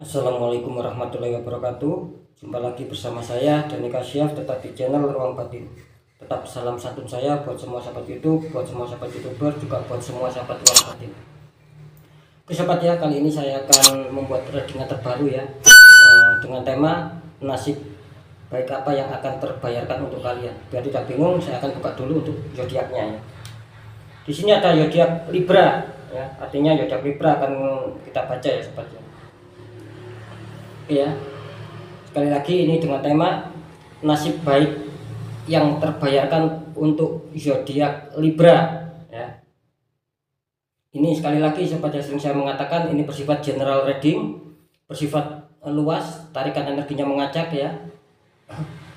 Assalamualaikum warahmatullahi wabarakatuh. Jumpa lagi bersama saya Dani Kasyaf, tetap di channel Ruang Batin. Tetap salam santun saya buat semua sahabat YouTube, buat semua sahabat YouTuber, juga buat semua sahabat Ruang Batin. Oke sahabat ya, kali ini saya akan membuat readingan terbaru ya, dengan tema nasib baik apa yang akan terbayarkan untuk kalian. Biar tidak bingung, saya akan buka dulu untuk zodiaknya ya. Di sini ada zodiak Libra ya, artinya zodiak Libra akan kita baca ya sahabat ya. Ya, sekali lagi ini dengan tema nasib baik yang terbayarkan untuk zodiak Libra ya. Ini sekali lagi seperti yang sering saya mengatakan, ini bersifat general reading, bersifat luas, tarikan energinya mengacak ya,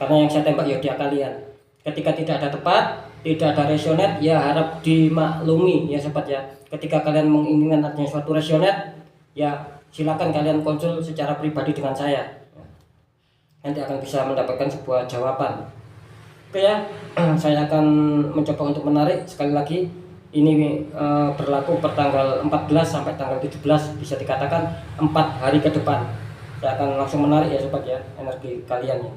karena yang saya tembak zodiak kalian. Ketika tidak ada tepat, tidak ada resonate, ya harap dimaklumi ya sobat ya. Ketika kalian menginginkan adanya suatu resonate, ya silakan kalian konsul secara pribadi dengan saya, nanti akan bisa mendapatkan sebuah jawaban. Oke ya, saya akan mencoba untuk menarik. Sekali lagi ini berlaku per tanggal 14 sampai tanggal 17, bisa dikatakan 4 hari ke depan. Saya akan langsung menarik ya sobat ya, energi kalian ya.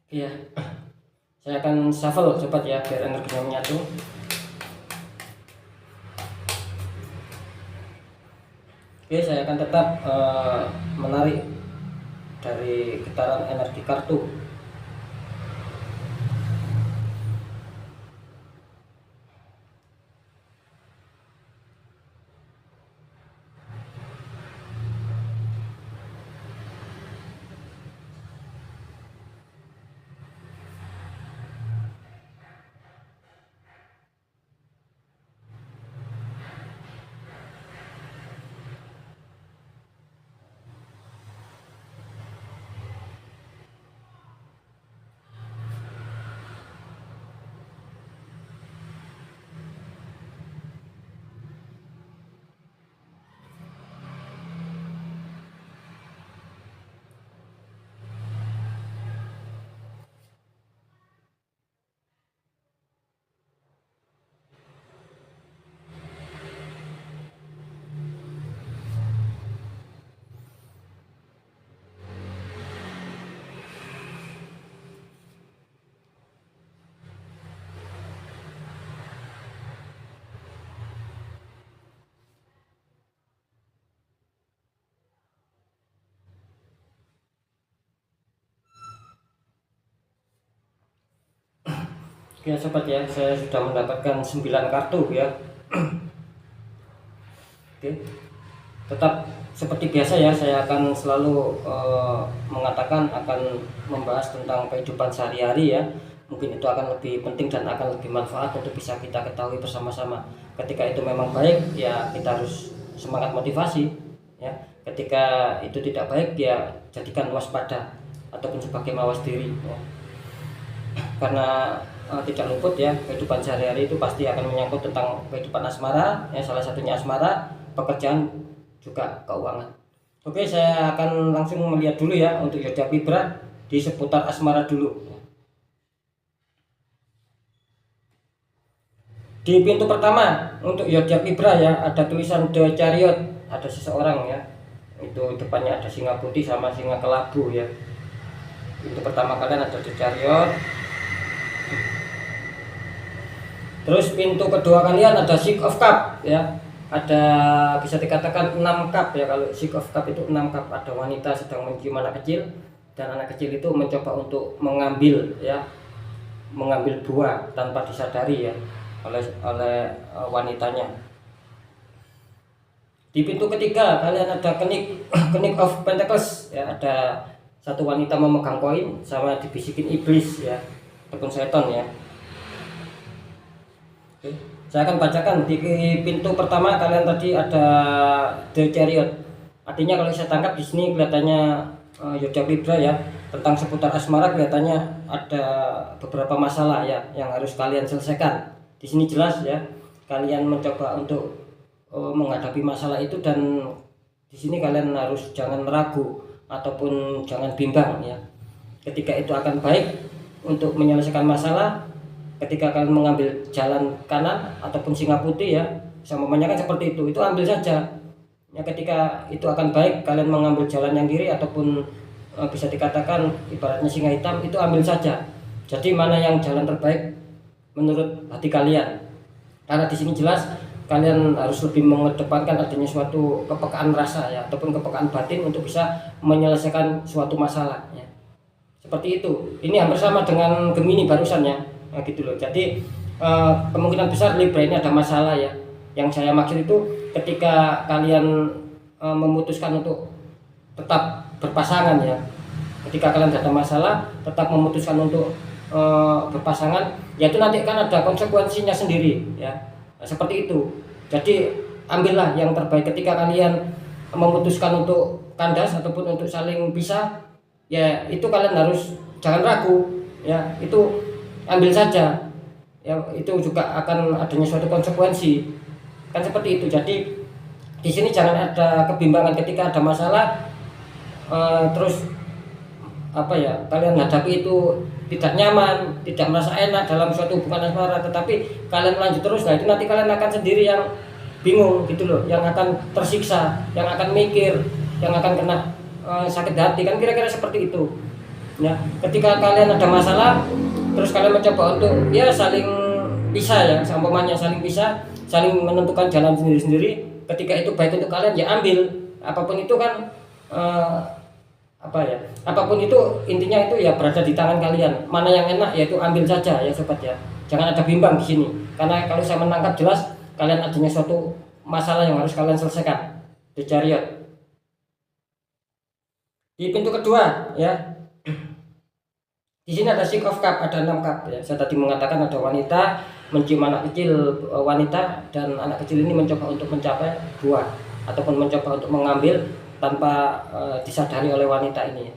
Iya, saya akan shuffle sobat ya, biar energinya menyatu. Oke, saya akan tetap menarik dari getaran energi kartu. Ya sobat ya, saya sudah mendapatkan 9 kartu ya. Oke, tetap seperti biasa ya, saya akan selalu mengatakan akan membahas tentang kehidupan sehari-hari ya. Mungkin itu akan lebih penting dan akan lebih manfaat untuk bisa kita ketahui bersama-sama. Ketika itu memang baik ya, kita harus semangat motivasi ya. Ketika itu tidak baik ya, jadikan waspada ataupun sebagai mawas diri ya. Karena tidak luput ya, kehidupan sehari-hari itu pasti akan menyangkut tentang kehidupan asmara ya, salah satunya asmara, pekerjaan, juga keuangan. Oke, saya akan langsung melihat dulu ya untuk zodiak Libra di seputar asmara dulu. Di pintu pertama untuk zodiak Libra ya, ada tulisan The Chariot, ada seseorang ya, itu depannya ada singa putih sama singa kelabu ya. Pintu pertama kalian ada The Chariot. Terus pintu kedua kalian ada Six of Cup ya, ada bisa dikatakan 6 cup ya. Kalau Six of Cup itu 6 cup, ada wanita sedang mencium anak kecil, dan anak kecil itu mencoba untuk mengambil ya, mengambil buah tanpa disadari ya oleh wanitanya. Di pintu ketiga kalian ada King of Pentacles ya, ada satu wanita memegang koin sama dibisikin iblis ya, ataupun setan ya. Oke, saya akan bacakan di pintu pertama kalian tadi ada The Chariot. Artinya kalau saya tangkap di sini kelihatannya zodiak Libra ya, tentang seputar asmara kelihatannya ada beberapa masalah ya yang harus kalian selesaikan Di sini jelas ya, kalian mencoba untuk menghadapi masalah itu, dan di sini kalian harus jangan ragu ataupun jangan bimbang ya. Ketika itu akan baik untuk menyelesaikan masalah, ketika kalian mengambil jalan kanan ataupun singa putih ya, semuanya kan seperti itu ambil saja ya. Ketika itu akan baik kalian mengambil jalan yang kiri ataupun bisa dikatakan ibaratnya singa hitam, itu ambil saja. Jadi mana yang jalan terbaik menurut hati kalian, karena di sini jelas kalian harus lebih mengedepankan adanya suatu kepekaan rasa ya, ataupun kepekaan batin untuk bisa menyelesaikan suatu masalah ya. Seperti itu. Ini hampir sama dengan Gemini barusan ya, nah, gitu loh. Jadi kemungkinan besar Libra ini ada masalah ya. Yang saya maksud itu ketika kalian memutuskan untuk tetap berpasangan ya, ketika kalian ada masalah tetap memutuskan untuk berpasangan, yaitu nanti kan ada konsekuensinya sendiri ya. Seperti itu. Jadi ambillah yang terbaik. Ketika kalian memutuskan untuk kandas ataupun untuk saling pisah ya, itu kalian harus jangan ragu ya, itu ambil saja ya. Itu juga akan adanya suatu konsekuensi kan, seperti itu. Jadi di sini jangan ada kebimbangan ketika ada masalah terus kalian hadapi itu tidak nyaman, tidak merasa enak dalam suatu hubungan asmara, tetapi kalian lanjut terus, nah itu nanti kalian akan sendiri yang bingung gitu loh, yang akan tersiksa, yang akan mikir, yang akan kena sakit hati kan, kira-kira seperti itu ya. Ketika kalian ada masalah terus kalian mencoba untuk ya saling pisah ya, seumpamanya saling pisah, saling menentukan jalan sendiri-sendiri. Ketika itu baik untuk kalian ya ambil, apapun itu kan apapun itu intinya itu ya berada di tangan kalian. Mana yang enak ya itu ambil saja ya sobat ya. Jangan ada bimbang di sini. Karena kalau saya menangkap jelas kalian adanya suatu masalah yang harus kalian selesaikan di Chariot. Di pintu kedua ya. Di sini ada Six of Cups, ada 6 cup ya. Saya tadi mengatakan ada wanita mencium anak kecil, wanita dan anak kecil ini mencoba untuk mencapai buah ataupun mencoba untuk mengambil tanpa disadari oleh wanita ini.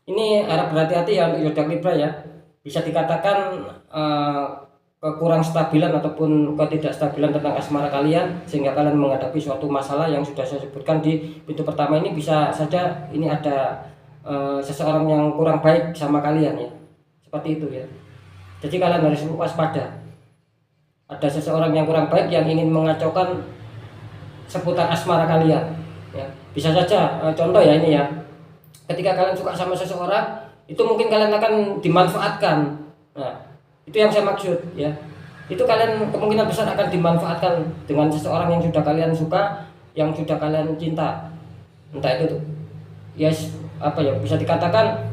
Ini harap berhati-hati ya untuk zodiak Libra ya. Bisa dikatakan kekurang stabilan ataupun ketidakstabilan tentang asmara kalian, sehingga kalian menghadapi suatu masalah yang sudah saya sebutkan di pintu pertama ini. Bisa saja ini ada seseorang yang kurang baik sama kalian ya, seperti itu ya. Jadi kalian harus waspada. Ada seseorang yang kurang baik yang ingin mengacaukan seputar asmara kalian ya. Bisa saja contoh ya ini ya, ketika kalian suka sama seseorang itu mungkin kalian akan dimanfaatkan. Nah itu yang saya maksud ya, itu kalian kemungkinan besar akan dimanfaatkan dengan seseorang yang sudah kalian suka, yang sudah kalian cinta. Entah itu yes, bisa dikatakan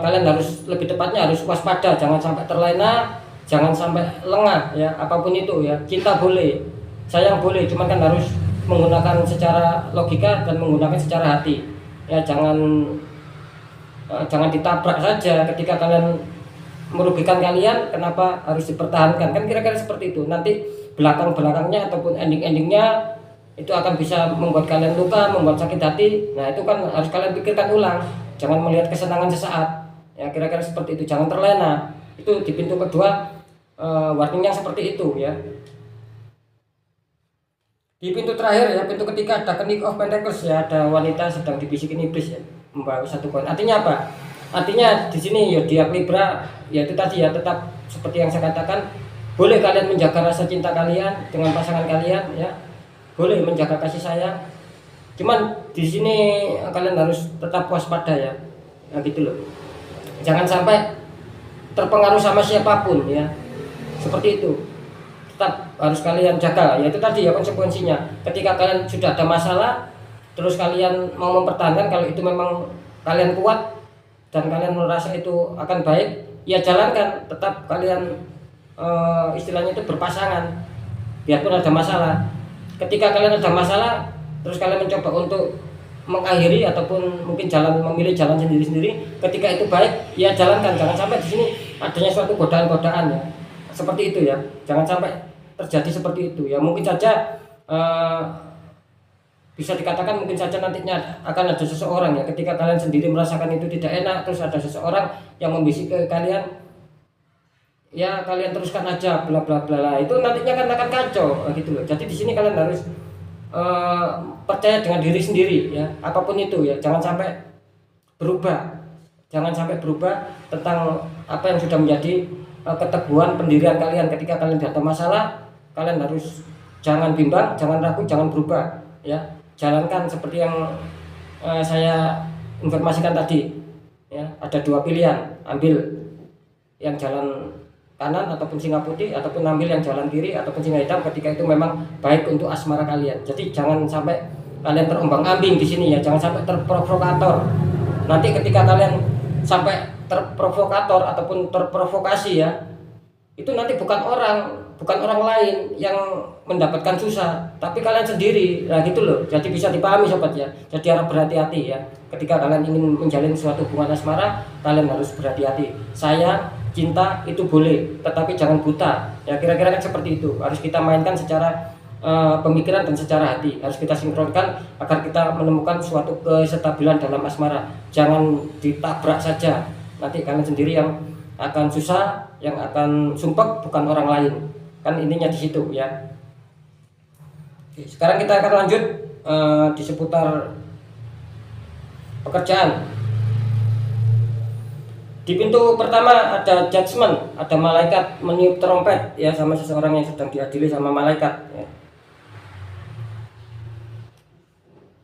kalian harus lebih tepatnya harus waspada, jangan sampai terlena, jangan sampai lengah ya. Apapun itu ya, cinta boleh, sayang boleh, cuman kan harus menggunakan secara logika dan menggunakan secara hati ya. Jangan ditabrak saja. Ketika kalian merugikan kalian, kenapa harus dipertahankan kan, kira-kira seperti itu. Nanti belakang-belakangnya ataupun ending-endingnya itu akan bisa membuat kalian luka, membuat sakit hati. Nah itu kan harus kalian pikirkan ulang. Jangan melihat kesenangan sesaat ya, kira-kira seperti itu. Jangan terlena. Itu di pintu kedua warningnya seperti itu ya. Di pintu terakhir ya, pintu ketiga ada King of Pentacles ya, ada wanita sedang dibisikin iblis ya, membawa satu koin. Artinya apa? Artinya di sini ya zodiak Libra ya itu tadi ya, tetap seperti yang saya katakan, boleh kalian menjaga rasa cinta kalian dengan pasangan kalian ya, boleh menjaga kasih sayang. Cuman di sini kalian harus tetap waspada ya, nah, gitu loh. Jangan sampai terpengaruh sama siapapun ya, seperti itu. Tetap harus kalian jaga, yaitu tadi ya konsekuensinya. Ketika kalian sudah ada masalah terus kalian mau mempertahankan, kalau itu memang kalian kuat dan kalian merasa itu akan baik ya, jalankan. Tetap kalian istilahnya itu berpasangan biarpun ada masalah. Ketika kalian ada masalah terus kalian mencoba untuk mengakhiri ataupun mungkin memilih jalan sendiri-sendiri, ketika itu baik ya jalankan. Jangan sampai di sini adanya suatu godaan-godaan ya, seperti itu ya. Jangan sampai terjadi seperti itu ya. Mungkin saja bisa dikatakan mungkin saja nantinya akan ada seseorang ya, ketika kalian sendiri merasakan itu tidak enak, terus ada seseorang yang membisik ke kalian, ya kalian teruskan aja bla bla bla lah, itu nantinya kan akan kacau gitu loh. Jadi di sini kalian harus percaya dengan diri sendiri ya, apapun itu ya, jangan sampai berubah tentang apa yang sudah menjadi keteguhan pendirian kalian. Ketika kalian ada masalah, kalian harus jangan bimbang, jangan ragu, jangan berubah ya. Jalankan seperti yang saya informasikan tadi ya. Ada dua pilihan, ambil yang jalan kanan ataupun singa putih, ataupun ambil yang jalan kiri ataupun singa hitam ketika itu memang baik untuk asmara kalian. Jadi jangan sampai kalian terombang-ambing di sini ya, jangan sampai terprovokator. Nanti ketika kalian sampai terprovokator ataupun terprovokasi ya, itu nanti bukan orang lain yang mendapatkan susah, tapi kalian sendiri. Nah gitu loh. Jadi bisa dipahami sobat ya. Jadi harap berhati-hati ya. Ketika kalian ingin menjalin suatu hubungan asmara, kalian harus berhati-hati. Sayang, cinta itu boleh, tetapi jangan buta. Ya kira-kira kan seperti itu. Harus kita mainkan secara pemikiran dan secara hati. Harus kita sinkronkan agar kita menemukan suatu kestabilan dalam asmara. Jangan ditabrak saja. Nanti kalian sendiri yang akan susah, yang akan sumpek, bukan orang lain. Kan intinya di situ ya. Oke, sekarang kita akan lanjut di seputar pekerjaan. Di pintu pertama ada judgment, ada malaikat meniup trompet ya, sama seseorang yang sedang diadili sama malaikat ya.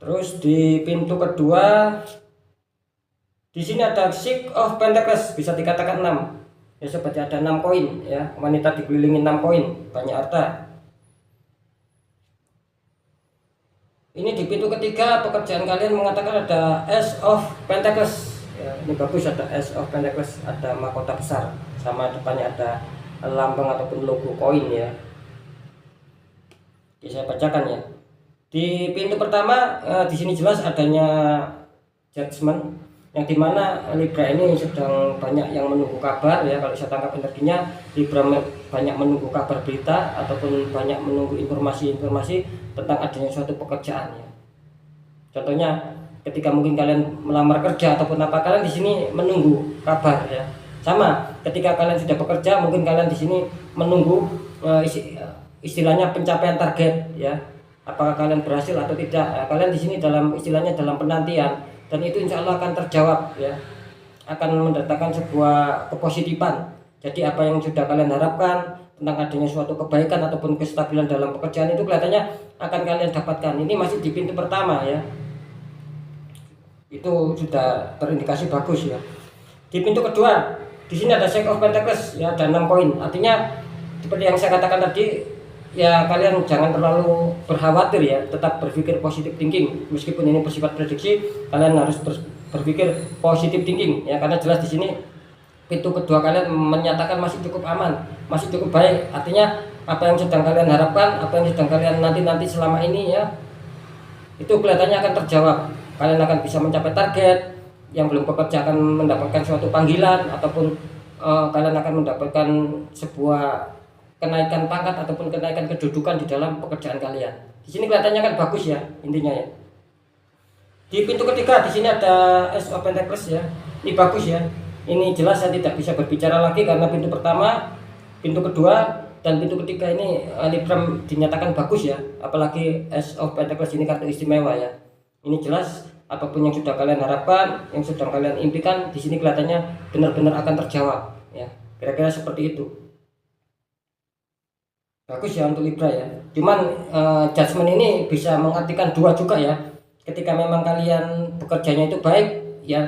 Terus di pintu kedua, di sini ada Six of Pentacles, bisa dikatakan 6. Ya seperti ada 6 koin ya, wanita dikelilingi 6 koin, banyak harta. Ini di pintu ketiga, pekerjaan kalian mengatakan ada Ace of Pentacles. Ya, ini bagus, ada Ace of Pentacles, ada mahkota besar, sama depannya ada lambang ataupun logo koin ya. Oke, saya bacakan ya. Di pintu pertama di sini jelas adanya judgment, yang dimana Libra ini sedang banyak yang menunggu kabar ya. Kalau saya tangkap energinya, Libra banyak menunggu kabar berita ataupun banyak menunggu informasi-informasi tentang adanya suatu pekerjaan ya. Contohnya ketika mungkin kalian melamar kerja ataupun apa, kalian di sini menunggu kabar ya. Sama ketika kalian sudah bekerja, mungkin kalian di sini menunggu istilahnya pencapaian target ya. Apakah kalian berhasil atau tidak? Kalian di sini dalam istilahnya dalam penantian, dan itu insya Allah akan terjawab ya, akan mendatangkan sebuah kepositifan. Jadi apa yang sudah kalian harapkan tentang adanya suatu kebaikan ataupun kestabilan dalam pekerjaan, itu kelihatannya akan kalian dapatkan. Ini masih di pintu pertama ya, itu sudah terindikasi bagus ya. Di pintu kedua, di sini ada Six of Pentacles ya, ada 6 koin. Artinya seperti yang saya katakan tadi ya, kalian jangan terlalu berkhawatir ya, tetap berpikir positif thinking. Meskipun ini bersifat prediksi, kalian harus berpikir positif thinking ya, karena jelas di sini pintu kedua kalian menyatakan masih cukup aman, masih cukup baik. Artinya apa yang sedang kalian harapkan, apa yang sedang kalian nanti selama ini ya, itu kelihatannya akan terjawab. Kalian akan bisa mencapai target. Yang belum bekerja akan mendapatkan suatu panggilan, ataupun kalian akan mendapatkan sebuah kenaikan pangkat ataupun kenaikan kedudukan di dalam pekerjaan kalian. Di sini kelihatannya kan bagus ya, intinya ya. Di pintu ketiga, di sini ada Ace of Pentacles ya. Ini bagus ya. Ini jelas saya tidak bisa berbicara lagi karena pintu pertama, pintu kedua, dan pintu ketiga ini Libra dinyatakan bagus ya. Apalagi Ace of Pentacles ini kartu istimewa ya. Ini jelas apapun yang sudah kalian harapkan, yang sudah kalian impikan, di sini kelihatannya benar-benar akan terjawab ya. Kira-kira seperti itu. Bagus ya untuk Libra ya. Cuman judgment ini bisa mengartikan dua juga ya. Ketika memang kalian bekerjanya itu baik ya,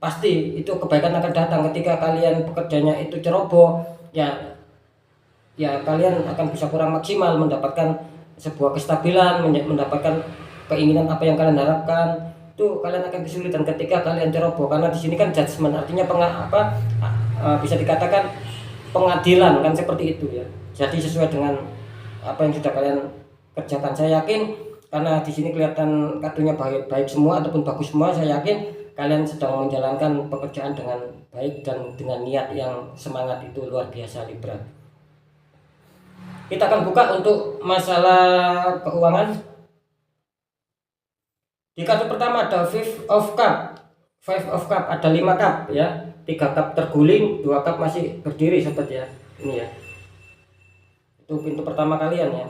pasti itu kebaikan akan datang. Ketika kalian bekerjanya itu ceroboh ya, kalian akan bisa kurang maksimal mendapatkan sebuah kestabilan, mendapatkan keinginan apa yang kalian harapkan. Itu kalian akan kesulitan ketika kalian ceroboh, karena di sini kan judgment, artinya bisa dikatakan pengadilan kan, seperti itu ya. Jadi sesuai dengan apa yang sudah kalian kerjakan, saya yakin, karena di sini kelihatan kartunya baik semua ataupun bagus semua, saya yakin kalian sedang menjalankan pekerjaan dengan baik dan dengan niat yang semangat itu luar biasa Libra. Kita akan buka untuk masalah keuangan. Di kartu pertama ada Five of Cup. Five of Cup ada 5 cup ya. 3 cup terguling, 2 cup masih berdiri sobat ya. Ini ya, itu pintu pertama kalian ya.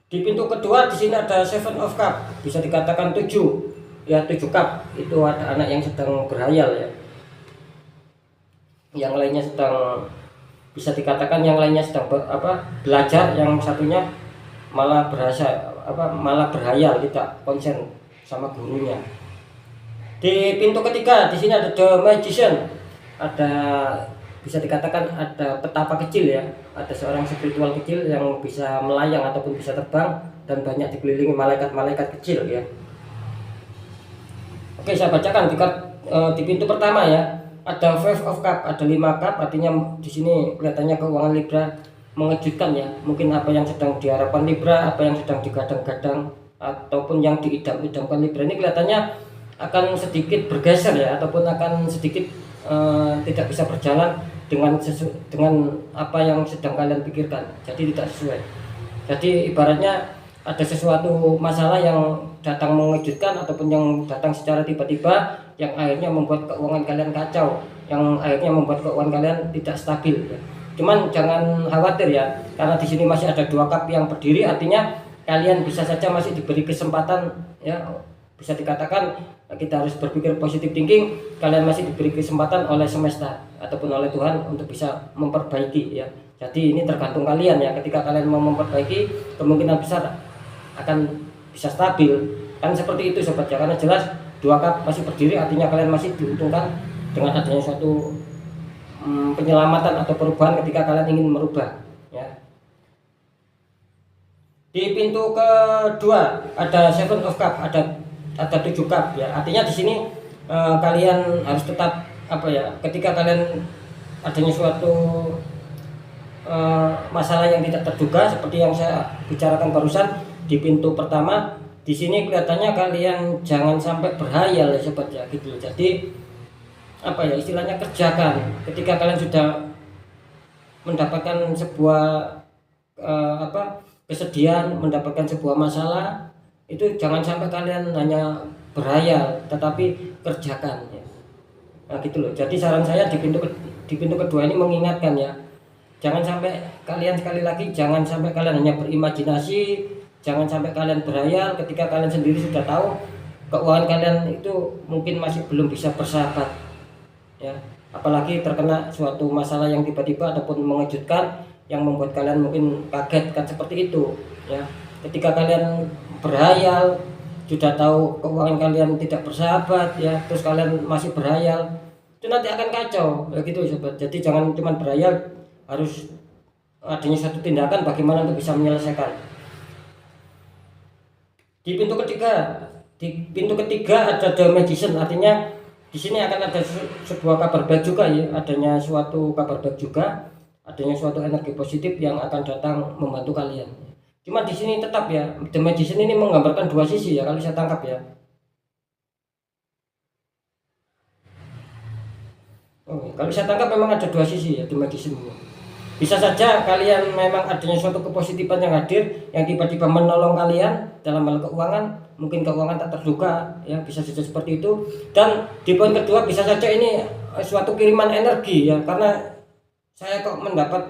Di pintu kedua di sini ada Seven of Cup, bisa dikatakan 7 ya, 7 cup. Itu ada anak yang sedang berhayal ya, yang lainnya sedang, bisa dikatakan yang lainnya sedang belajar, yang satunya malah malah berhayal, tidak konsen sama gurunya. Di pintu ketiga di sini ada The Magician, ada, bisa dikatakan ada petapa kecil ya, ada seorang spiritual kecil yang bisa melayang ataupun bisa terbang dan banyak dikelilingi malaikat-malaikat kecil ya. Oke, saya bacakan di pintu pertama ya, ada Five of Cup, ada 5 cup, artinya di sini kelihatannya keuangan Libra mengejutkan ya. Mungkin apa yang sedang diharapkan Libra, apa yang sedang digadang-gadang ataupun yang diidam-idamkan Libra ini kelihatannya akan sedikit bergeser ya, ataupun akan sedikit tidak bisa berjalan dengan apa yang sedang kalian pikirkan. Jadi tidak sesuai. Jadi ibaratnya ada sesuatu masalah yang datang mengejutkan ataupun yang datang secara tiba-tiba, yang akhirnya membuat keuangan kalian kacau, yang akhirnya membuat keuangan kalian tidak stabil ya. Cuman jangan khawatir ya, karena di sini masih ada 2 cup yang berdiri, artinya kalian bisa saja masih diberi kesempatan ya. Bisa dikatakan kita harus berpikir positif thinking, kalian masih diberi kesempatan oleh semesta ataupun oleh Tuhan untuk bisa memperbaiki ya. Jadi ini tergantung kalian ya, ketika kalian mau memperbaiki kemungkinan besar akan bisa stabil, kan seperti itu sobat ya. Karena jelas 2 cup masih berdiri, artinya kalian masih diuntungkan dengan adanya suatu penyelamatan atau perubahan ketika kalian ingin merubah ya. Di pintu kedua ada Seven of Cup, ada 7 cup ya, artinya di sini kalian harus tetap ketika kalian adanya suatu masalah yang tidak terduga seperti yang saya bicarakan barusan di pintu pertama, di sini kelihatannya kalian jangan sampai berhayal ya sobat ya gitu. Jadi istilahnya kerjakan ketika kalian sudah mendapatkan sebuah kesedihan, mendapatkan sebuah masalah, itu jangan sampai kalian hanya berhayal tetapi kerjakan ya. Nah gitu loh. Jadi saran saya di pintu kedua ini mengingatkan ya, jangan sampai kalian, sekali lagi jangan sampai kalian hanya berimajinasi, jangan sampai kalian berhayal ketika kalian sendiri sudah tahu keuangan kalian itu mungkin masih belum bisa bersahabat ya. Apalagi terkena suatu masalah yang tiba-tiba ataupun mengejutkan yang membuat kalian mungkin kaget, kan seperti itu ya. Ketika kalian berhayal, sudah tahu keuangan kalian tidak bersahabat ya, terus kalian masih berhayal, itu nanti akan kacau ya gitu sobat. Jadi jangan cuma berhayal, harus adanya satu tindakan bagaimana untuk bisa menyelesaikan. Di pintu ketiga ada The Magician, artinya di sini akan ada sebuah kabar baik juga ya, adanya suatu kabar baik juga, adanya suatu energi positif yang akan datang membantu kalian. Cuma di sini tetap ya, The Magician ini menggambarkan 2 sisi ya kalau saya tangkap ya. Kalau saya tangkap memang ada 2 sisi ya The Magician ini. Bisa saja kalian memang adanya suatu kepositifan yang hadir, yang tiba-tiba menolong kalian dalam hal keuangan, mungkin keuangan tak terduga ya, bisa saja seperti itu. Dan di poin kedua bisa saja ini suatu kiriman energi ya, karena saya kok mendapat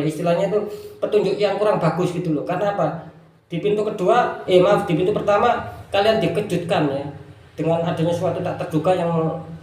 istilahnya itu petunjuk yang kurang bagus gitu loh. Karena apa? Di pintu kedua, di pintu pertama kalian dikejutkan ya dengan adanya suatu tak terduga yang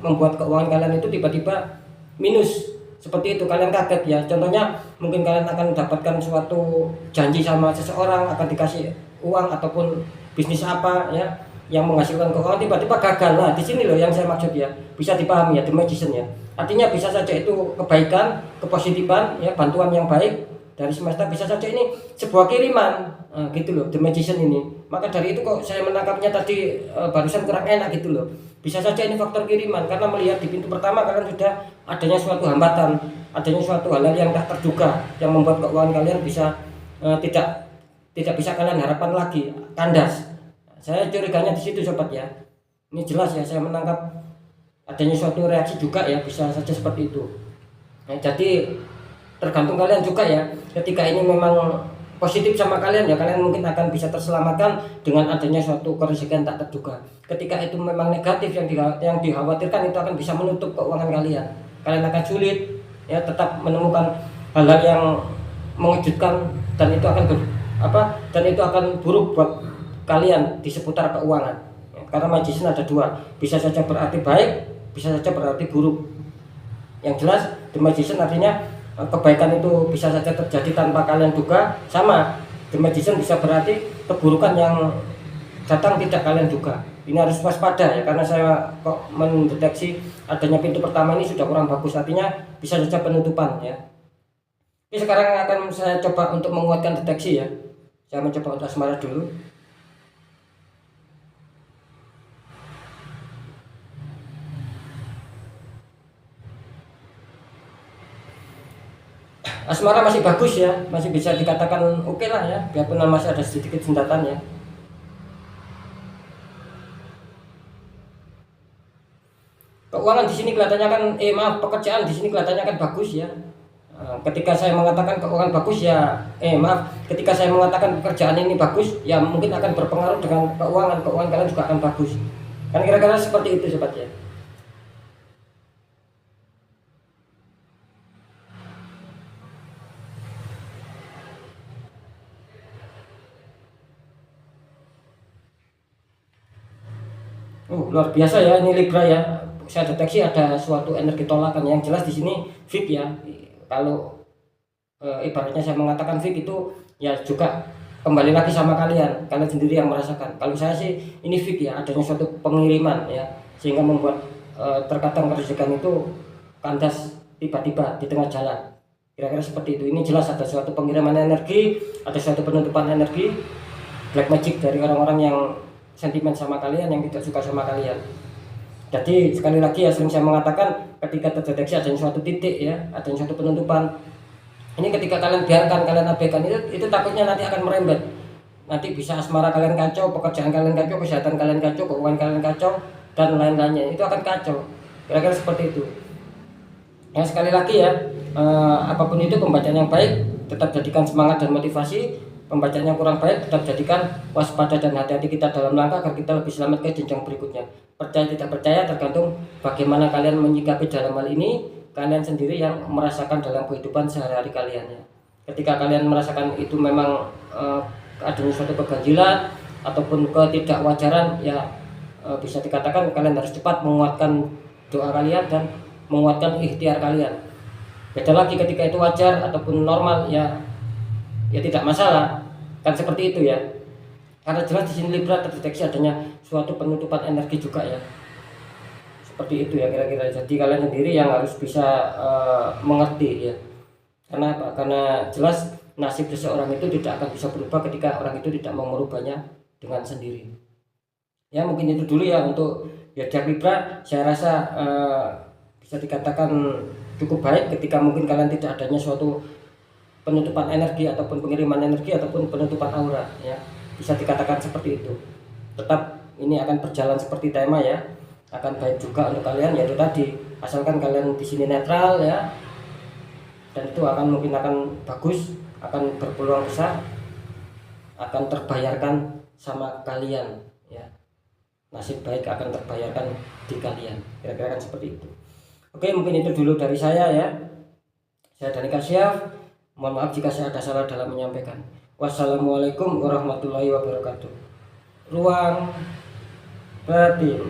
membuat keuangan kalian itu tiba-tiba minus. Seperti itu, kalian kaget ya. Contohnya mungkin kalian akan mendapatkan suatu janji sama seseorang akan dikasih uang ataupun bisnis apa ya yang menghasilkan keuangan, tiba-tiba gagal. Nah, di sini loh yang saya maksud ya. Bisa dipahami ya The Magician ya. Artinya bisa saja itu kebaikan, kepositifan ya, bantuan yang baik dari semesta, bisa saja ini sebuah kiriman. Nah, gitu loh The Magician ini. Maka dari itu kok saya menangkapnya tadi barusan kurang enak gitu loh. Bisa saja ini faktor kiriman, karena melihat di pintu pertama kalian sudah adanya suatu hambatan, adanya suatu hal yang tak terduga yang membuat keuangan kalian bisa tidak bisa kalian harapkan lagi, kandas. Saya curiganya di situ sobat ya. Ini jelas ya, saya menangkap adanya suatu reaksi juga ya, bisa saja seperti itu. Nah, jadi tergantung kalian juga ya. Ketika ini memang positif sama kalian ya, kalian mungkin akan bisa terselamatkan dengan adanya suatu kerusakan tak terduga. Ketika itu memang negatif yang dikhawatirkan, itu akan bisa menutup keuangan kalian. Kalian akan sulit ya, tetap menemukan hal-hal yang mengejutkan, dan itu akan dan itu akan buruk buat kalian di seputar keuangan. Ya, karena magician ada dua, bisa saja berarti baik, bisa saja berarti buruk. Yang jelas the magician artinya kebaikan itu bisa saja terjadi tanpa kalian duga, sama the magician bisa berarti keburukan yang datang tidak kalian duga. Ini harus waspada ya, karena saya kok mendeteksi adanya pintu pertama ini sudah kurang bagus, artinya bisa saja penutupan ya. Oke, sekarang akan saya coba untuk menguatkan deteksi ya. Saya mencoba untuk asmara dulu. Asmara masih bagus ya, masih bisa dikatakan oke lah ya, biarpun masih ada sedikit jembatan ya. Keuangan di sini kelihatannya kan pekerjaan di sini kelihatannya kan bagus ya. Ketika saya mengatakan keuangan bagus ya, ketika saya mengatakan pekerjaan ini bagus ya, mungkin akan berpengaruh dengan keuangan kalian juga akan bagus. Kan kira-kira seperti itu sobat ya. Luar biasa ya ini Libra ya. Saya deteksi ada suatu energi tolakan yang jelas di sini fit ya. Kalau ibaratnya saya mengatakan fit itu ya juga kembali lagi sama kalian sendiri yang merasakan. Kalau saya sih ini fit ya, adanya suatu pengiriman ya, sehingga membuat terkadang rezekian itu kandas tiba-tiba di tengah jalan. Kira-kira seperti itu. Ini jelas ada suatu pengiriman energi, ada suatu penutupan energi, black magic dari orang-orang yang sentimen sama kalian, yang tidak suka sama kalian. Jadi sekali lagi ya, sering saya mengatakan ketika terdeteksi adanya suatu titik ya, adanya suatu penutupan, ini ketika kalian biarkan, kalian abaikan, itu takutnya nanti akan merembet. Nanti bisa asmara kalian kacau, pekerjaan kalian kacau, kesehatan kalian kacau, keuangan kalian kacau, dan lain-lainnya. Itu akan kacau. Kira-kira seperti itu. Ya, sekali lagi ya, apapun itu pembacaan yang baik tetap jadikan semangat dan motivasi. Pembacaan yang kurang baik tetap jadikan waspada dan hati-hati kita dalam langkah agar kita lebih selamat ke jenjang berikutnya. Percaya tidak percaya tergantung bagaimana kalian menyikapi dalam hal ini, kalian sendiri yang merasakan dalam kehidupan sehari-hari kalian ya. Ketika kalian merasakan itu memang adanya suatu keganjilan ataupun ketidakwajaran ya, bisa dikatakan kalian harus cepat menguatkan doa kalian dan menguatkan ikhtiar kalian. Beda lagi ketika itu wajar ataupun normal ya tidak masalah, kan seperti itu ya. Karena jelas di sini Libra terdeteksi adanya suatu penutupan energi juga ya. Seperti itu ya kira-kira. Jadi kalian sendiri yang harus bisa mengerti ya. Karena apa? Karena jelas nasib seseorang itu tidak akan bisa berubah ketika orang itu tidak mau merubahnya dengan sendiri. Ya mungkin itu dulu ya untuk zodiak Libra. Saya rasa bisa dikatakan cukup baik ketika mungkin kalian tidak adanya suatu penutupan energi ataupun pengiriman energi ataupun penutupan aura ya, bisa dikatakan seperti itu. Tetap ini akan berjalan seperti tema ya, akan baik juga untuk kalian, yaitu tadi asalkan kalian di sini netral ya, dan itu mungkin akan bagus, akan berpeluang besar, akan terbayarkan sama kalian ya, nasib baik akan terbayarkan di kalian, kira-kira kan seperti itu. Oke, mungkin itu dulu dari saya ya. Saya Danika Syaf. Mohon maaf jika saya ada salah dalam menyampaikan. Wassalamualaikum warahmatullahi wabarakatuh. Ruang batin.